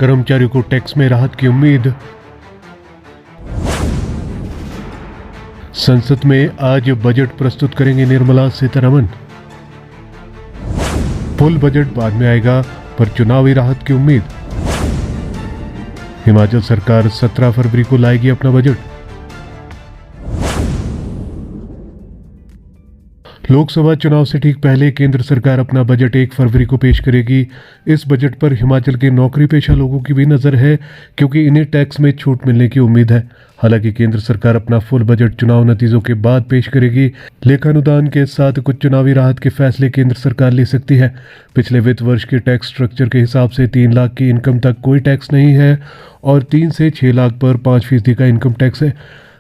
कर्मचारियों को टैक्स में राहत की उम्मीद। संसद में आज बजट प्रस्तुत करेंगे निर्मला सीतारमण। फुल बजट बाद में आएगा, पर चुनावी राहत की उम्मीद। हिमाचल सरकार 17 फरवरी को लाएगी अपना बजट। लोकसभा चुनाव से ठीक पहले केंद्र सरकार अपना बजट 1 फरवरी को पेश करेगी। इस बजट पर हिमाचल के नौकरी पेशा लोगों की भी नजर है, क्योंकि इन्हें टैक्स में छूट मिलने की उम्मीद है। हालांकि केंद्र सरकार अपना फुल बजट चुनाव नतीजों के बाद पेश करेगी। लेखानुदान के साथ कुछ चुनावी राहत के फैसले केंद्र सरकार ले सकती है। पिछले वित्त वर्ष के टैक्स स्ट्रक्चर के हिसाब से 3 लाख की इनकम तक कोई टैक्स नहीं है और 3 से 6 लाख पर 5% का इनकम टैक्स है।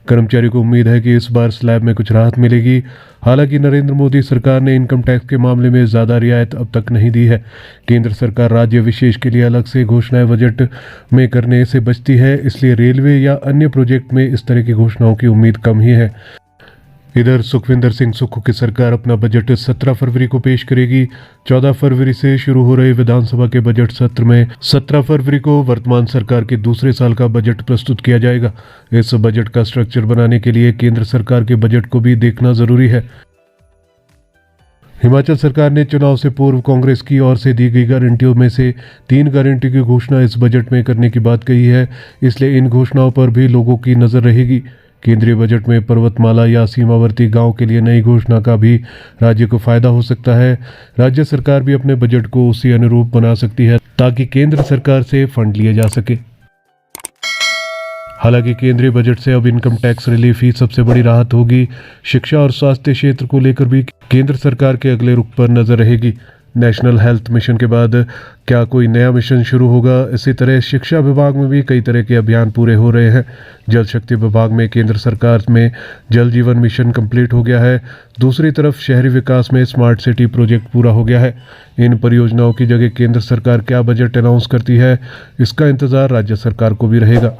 कर्मचारियों को उम्मीद है कि इस बार स्लैब में कुछ राहत मिलेगी। हालांकि नरेंद्र मोदी सरकार ने इनकम टैक्स के मामले में ज़्यादा रियायत अब तक नहीं दी है। केंद्र सरकार राज्य विशेष के लिए अलग से घोषणाएं बजट में करने से बचती है, इसलिए रेलवे या अन्य प्रोजेक्ट में इस तरह की घोषणाओं की उम्मीद कम ही है। इधर सुखविंदर सिंह सुक्खू की सरकार अपना बजट 17 फरवरी को पेश करेगी। 14 फरवरी से शुरू हो रहे विधानसभा के बजट सत्र में 17 फरवरी को वर्तमान सरकार के दूसरे साल का बजट प्रस्तुत किया जाएगा। इस बजट का स्ट्रक्चर बनाने के लिए केंद्र सरकार के बजट को भी देखना जरूरी है। हिमाचल सरकार ने चुनाव से पूर्व कांग्रेस की ओर से दी गई गारंटियों में से 3 गारंटी की घोषणा इस बजट में करने की बात कही है, इसलिए इन घोषणाओं पर भी लोगों की नजर रहेगी। केंद्रीय बजट में पर्वतमाला या सीमावर्ती गांव के लिए नई घोषणा का भी राज्य को फायदा हो सकता है। राज्य सरकार भी अपने बजट को उसी अनुरूप बना सकती है, ताकि केंद्र सरकार से फंड लिए जा सके। हालांकि केंद्रीय बजट से अब इनकम टैक्स रिलीफ ही सबसे बड़ी राहत होगी। शिक्षा और स्वास्थ्य क्षेत्र को लेकर भी केंद्र सरकार के अगले रुख पर नजर रहेगी। नेशनल हेल्थ मिशन के बाद क्या कोई नया मिशन शुरू होगा? इसी तरह शिक्षा विभाग में भी कई तरह के अभियान पूरे हो रहे हैं। जल शक्ति विभाग में केंद्र सरकार में जल जीवन मिशन कंप्लीट हो गया है। दूसरी तरफ शहरी विकास में स्मार्ट सिटी प्रोजेक्ट पूरा हो गया है। इन परियोजनाओं की जगह केंद्र सरकार क्या बजट अनाउंस करती है, इसका इंतजार राज्य सरकार को भी रहेगा।